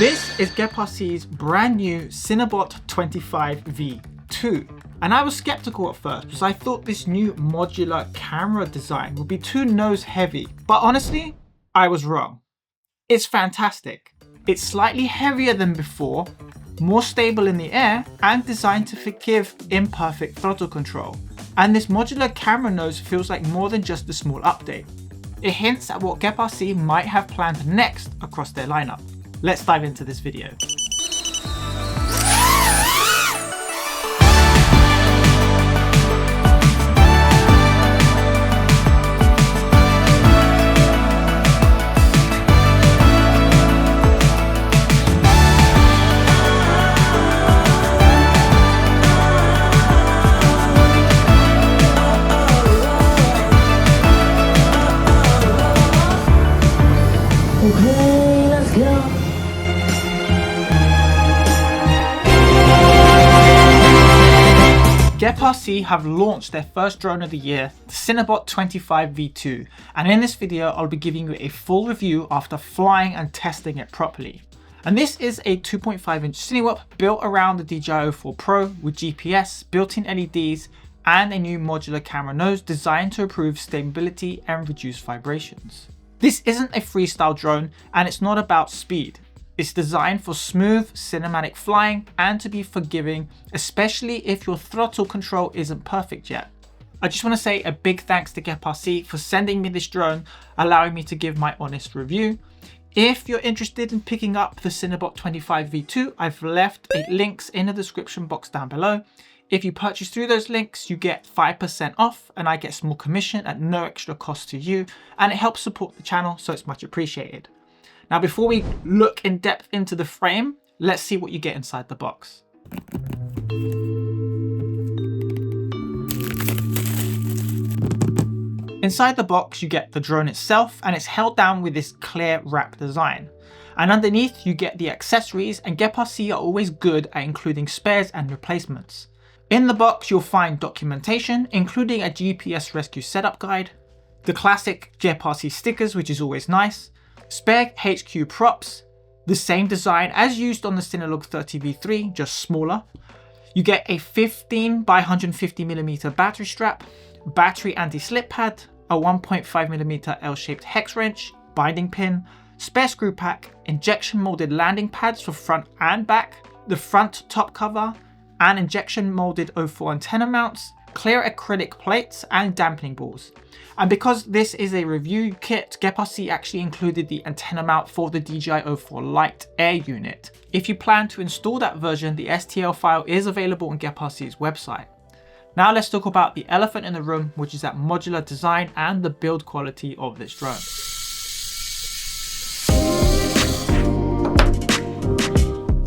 This is GEPRC's brand new Cinebot25 V2. And I was skeptical at first because I thought this new modular camera design would be too nose heavy. But honestly, I was wrong. It's fantastic. It's slightly heavier than before, more stable in the air, and designed to forgive imperfect throttle control. And this modular camera nose feels like more than just a small update. It hints at what GEPRC might have planned next across their lineup. Let's dive into this video. Okay, let's go. GEPRC have launched their first drone of the year, the Cinebot25 V2, and in this video I'll be giving you a full review after flying and testing it properly. And this is a 2.5-inch cinewhoop built around the DJI O4 Pro with GPS, built-in LEDs, and a new modular camera nose designed to improve stability and reduce vibrations. This isn't a freestyle drone, and it's not about speed. It's designed for smooth cinematic flying and to be forgiving, especially if your throttle control isn't perfect yet. I just want to say a big thanks to GEPRC for sending me this drone, allowing me to give my honest review. If you're interested in picking up the Cinebot25 V2, I've left links in the description box down below. If you purchase through those links, you get 5% off and I get a small commission at no extra cost to you, and it helps support the channel, so it's much appreciated. Now, before we look in depth into the frame, let's see what you get inside the box. Inside the box, you get the drone itself, and it's held down with this clear wrap design. And underneath, you get the accessories, and GEPRC are always good at including spares and replacements. In the box, you'll find documentation, including a GPS rescue setup guide, the classic GEPRC stickers, which is always nice, spare HQ props, the same design as used on the Cinelog 30 V3, just smaller. You get a 15 by 150mm battery strap, battery anti-slip pad, a 1.5mm L-shaped hex wrench, binding pin, spare screw pack, injection molded landing pads for front and back, the front top cover, and injection molded O4 antenna mounts, clear acrylic plates, and dampening balls. And because this is a review kit, GEPRC actually included the antenna mount for the DJI O4 Lite Air unit. If you plan to install that version, the STL file is available on GEPRC's website. Now let's talk about the elephant in the room, which is that modular design and the build quality of this drone.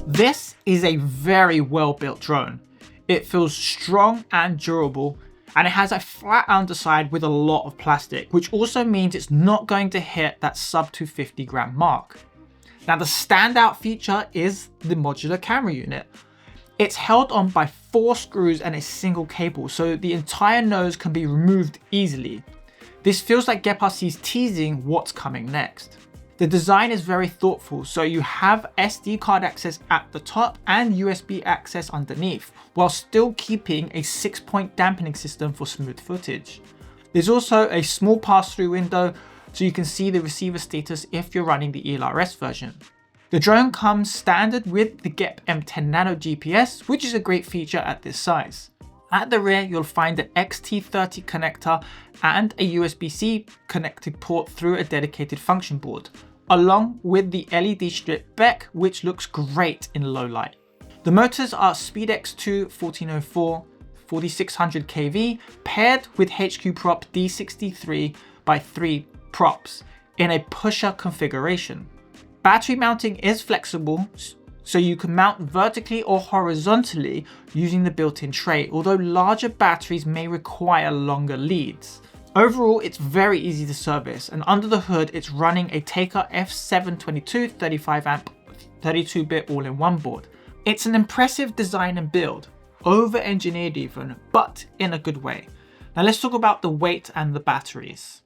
This is a very well built drone. It feels strong and durable, and it has a flat underside with a lot of plastic, which also means it's not going to hit that sub 250 gram mark. Now, the standout feature is the modular camera unit. It's held on by 4 screws and a single cable, so the entire nose can be removed easily. This feels like GEPRC's teasing what's coming next. The design is very thoughtful, so you have SD card access at the top and USB access underneath, while still keeping a 6-point dampening system for smooth footage. There's also a small pass-through window, so you can see the receiver status if you're running the ELRS version. The drone comes standard with the GEP M10 Nano GPS, which is a great feature at this size. At the rear, you'll find an XT30 connector and a USB-C connected port through a dedicated function board, along with the LED strip back, which looks great in low light. The motors are SpeedX2 1404 4600 kV paired with HQ prop D63 by 3 props in a pusher configuration. Battery mounting is flexible, so you can mount vertically or horizontally using the built-in tray, although larger batteries may require longer leads. Overall, it's very easy to service, and under the hood, it's running a Taker F722 35 amp 32-bit all-in-one board. It's an impressive design and build, over-engineered even, but in a good way. Now let's talk about the weight and the batteries.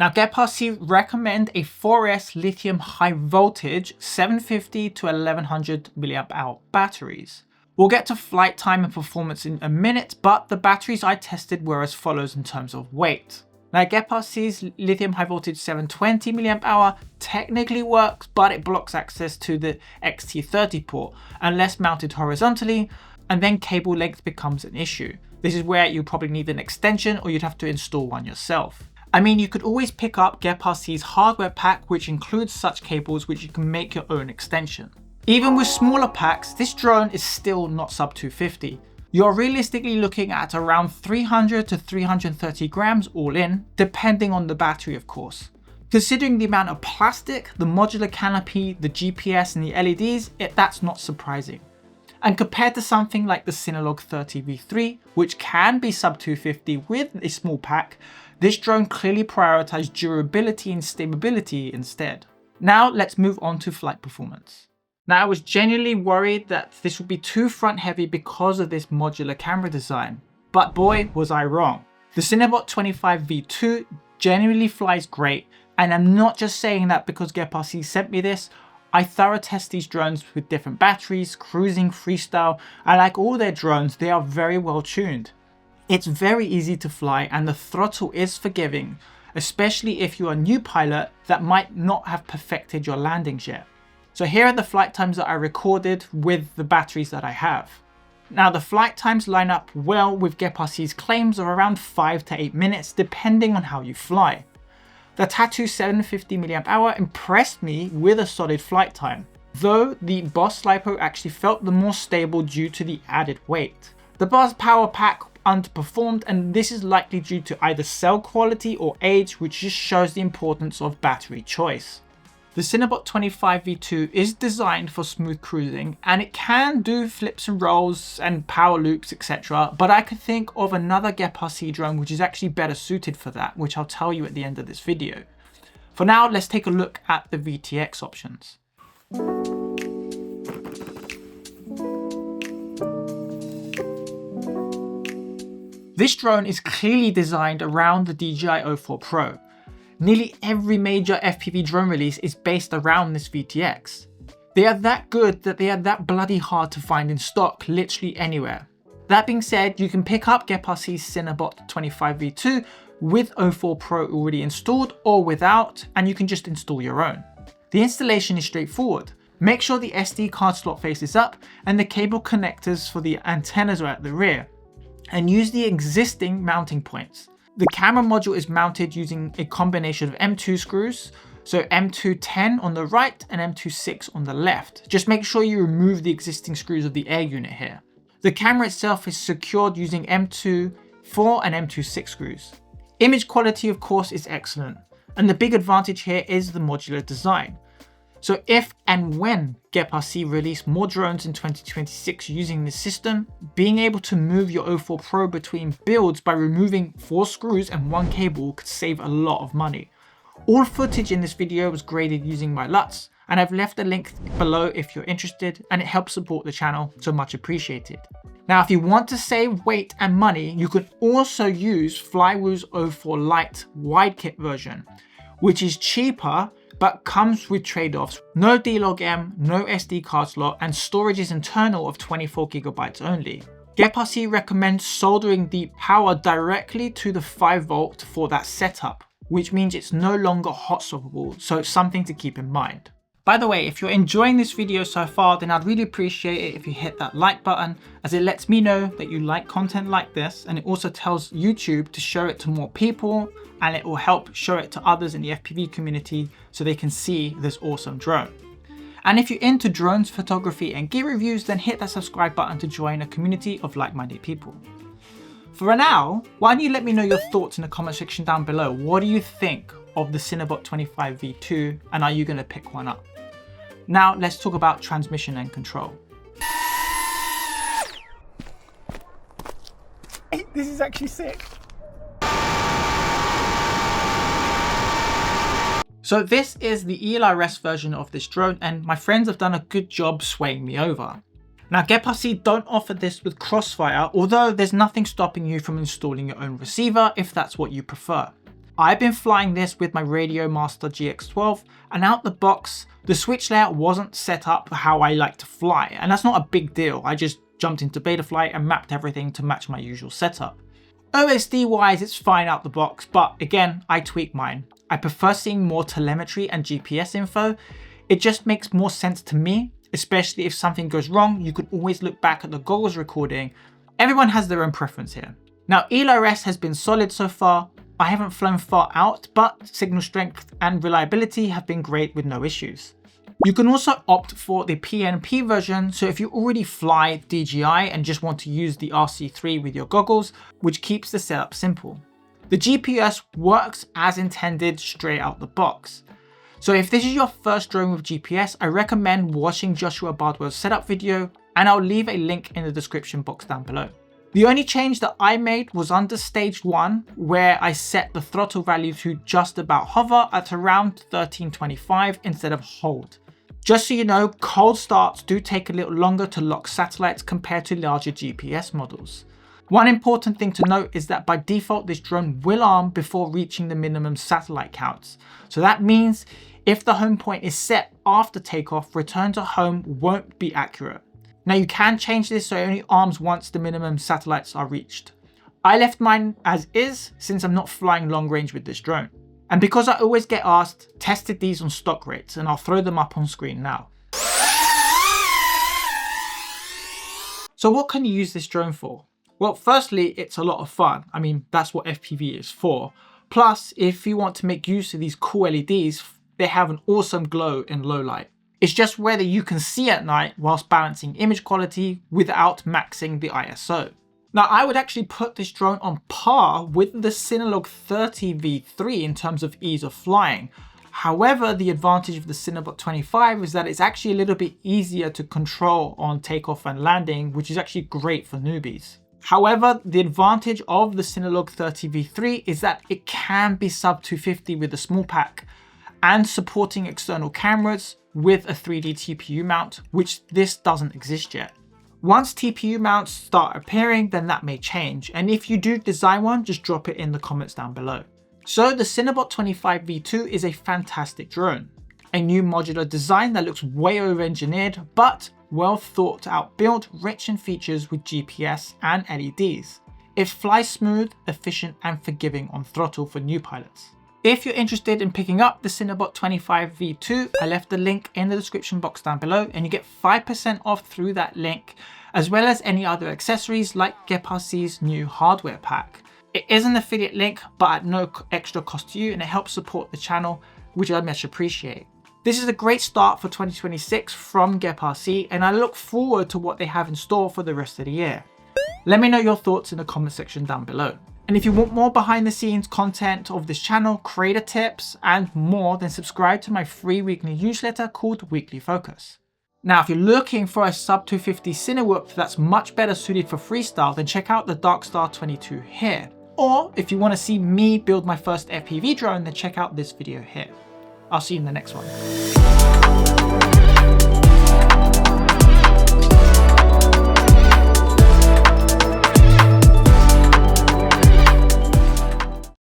Now GEPRC recommend a 4S lithium high voltage 750 to 1100 mAh batteries. We'll get to flight time and performance in a minute, but the batteries I tested were as follows in terms of weight. Now GEPRC's lithium high voltage 720 mAh technically works, but it blocks access to the XT30 port unless mounted horizontally, and then cable length becomes an issue. This is where you probably need an extension or you'd have to install one yourself. I mean, you could always pick up GEPRC's hardware pack, which includes such cables which you can make your own extension. Even with smaller packs, this drone is still not sub 250. You're realistically looking at around 300 to 330 grams all in, depending on the battery of course. Considering the amount of plastic, the modular canopy, the GPS and the LEDs, that's not surprising. And compared to something like the Cinewhoop V3, which can be sub 250 with a small pack, this drone clearly prioritized durability and stability instead. Now let's move on to flight performance. Now I was genuinely worried that this would be too front heavy because of this modular camera design, but boy was I wrong. The Cinebot25 V2 genuinely flies great, and I'm not just saying that because GEPRC sent me this. I thorough test these drones with different batteries, cruising, freestyle, and like all their drones, they are very well tuned. It's very easy to fly and the throttle is forgiving, especially if you're a new pilot that might not have perfected your landings yet. So here are the flight times that I recorded with the batteries that I have. Now the flight times line up well with GEPRC's claims of around 5 to 8 minutes depending on how you fly. The Tattoo 750 mAh impressed me with a solid flight time, though the Boss LiPo actually felt the more stable due to the added weight. The Boss Power Pack underperformed, and this is likely due to either cell quality or age, which just shows the importance of battery choice. The Cinebot25 V2 is designed for smooth cruising and it can do flips and rolls and power loops etc, but I could think of another GEPRC drone which is actually better suited for that, which I'll tell you at the end of this video. For now, let's take a look at the VTX options. This drone is clearly designed around the DJI O4 Pro. Nearly every major FPV drone release is based around this VTX. They are that good that they are that bloody hard to find in stock literally anywhere. That being said, you can pick up GEPRC's Cinebot25 V2 with O4 Pro already installed or without, and you can just install your own. The installation is straightforward. Make sure the SD card slot faces up and the cable connectors for the antennas are at the rear, and use the existing mounting points. The camera module is mounted using a combination of M2 screws, so M210 on the right and M26 on the left. Just make sure you remove the existing screws of the air unit here. The camera itself is secured using M2.4 and M2.6 screws. Image quality of course is excellent, and the big advantage here is the modular design. So if and when GEPRC release more drones in 2026 using this system, being able to move your O4 Pro between builds by removing 4 screws and 1 cable could save a lot of money. All footage in this video was graded using my LUTs, and I've left a link below if you're interested, and it helps support the channel, so much appreciated. Now if you want to save weight and money, you can also use Flywoo's O4 Lite wide kit version, which is cheaper but comes with trade-offs. No D-Log-M, no SD card slot, and storage is internal of 24 GB only. GEPRC recommends soldering the power directly to the 5 volt for that setup, which means it's no longer hot swappable, so it's something to keep in mind. By the way, if you're enjoying this video so far, then I'd really appreciate it if you hit that like button, as it lets me know that you like content like this, and it also tells YouTube to show it to more people, and it will help show it to others in the FPV community so they can see this awesome drone. And if you're into drones, photography and gear reviews, then hit that subscribe button to join a community of like-minded people. For now, why don't you let me know your thoughts in the comment section down below. What do you think of the Cinebot25 V2, and are you going to pick one up? Now let's talk about transmission and control. This is actually sick. So this is the ELRS version of this drone, and my friends have done a good job swaying me over. Now GEPRC don't offer this with Crossfire, although there's nothing stopping you from installing your own receiver if that's what you prefer. I've been flying this with my Radio Master GX12, and out the box, the switch layout wasn't set up how I like to fly, and that's not a big deal. I just jumped into Betaflight and mapped everything to match my usual setup. OSD wise, it's fine out the box, but again, I tweak mine. I prefer seeing more telemetry and GPS info. It just makes more sense to me, especially if something goes wrong, you can always look back at the goggles recording. Everyone has their own preference here. Now, ELRS has been solid so far. I haven't flown far out, but signal strength and reliability have been great with no issues. You can also opt for the PNP version, so if you already fly DJI and just want to use the RC3 with your goggles, which keeps the setup simple. The GPS works as intended straight out the box. So if this is your first drone with GPS, I recommend watching Joshua Bardwell's setup video, and I'll leave a link in the description box down below. The only change that I made was under stage 1, where I set the throttle value to just about hover at around 1325 instead of hold. Just so you know, cold starts do take a little longer to lock satellites compared to larger GPS models. One important thing to note is that by default this drone will arm before reaching the minimum satellite counts. So that means if the home point is set after takeoff, return to home won't be accurate. Now you can change this so it only arms once the minimum satellites are reached. I left mine as is since I'm not flying long range with this drone. And because I always get asked, tested these on stock rates, and I'll throw them up on screen now. So what can you use this drone for? Well, firstly, it's a lot of fun. I mean, that's what FPV is for. Plus, if you want to make use of these cool LEDs, they have an awesome glow in low light. It's just whether you can see at night whilst balancing image quality without maxing the ISO. Now, I would actually put this drone on par with the Cinewhoop V2 in terms of ease of flying. However, the advantage of the Cinebot25 is that it's actually a little bit easier to control on takeoff and landing, which is actually great for newbies. However, the advantage of the Cinewhoop V2 is that it can be sub 250 with a small pack and supporting external cameras with a 3D TPU mount, which this doesn't exist yet. Once TPU mounts start appearing, then that may change. And if you do design one, just drop it in the comments down below. So the Cinebot25 V2 is a fantastic drone. A new modular design that looks way over engineered, but well thought out build rich in features with GPS and LEDs. It flies smooth, efficient and forgiving on throttle for new pilots. If you're interested in picking up the Cinebot25 V2, I left the link in the description box down below and you get 5% off through that link, as well as any other accessories like GEPRC's new hardware pack. It is an affiliate link, but at no extra cost to you, and it helps support the channel, which I much appreciate. This is a great start for 2026 from GEPRC, and I look forward to what they have in store for the rest of the year. Let me know your thoughts in the comment section down below. And if you want more behind the scenes content of this channel, creator tips and more, then subscribe to my free weekly newsletter called Weekly Focus. Now, if you're looking for a sub 250 Cinewhoop that's much better suited for freestyle, then check out the Darkstar 22 here. Or if you want to see me build my first FPV drone, then check out this video here. I'll see you in the next one.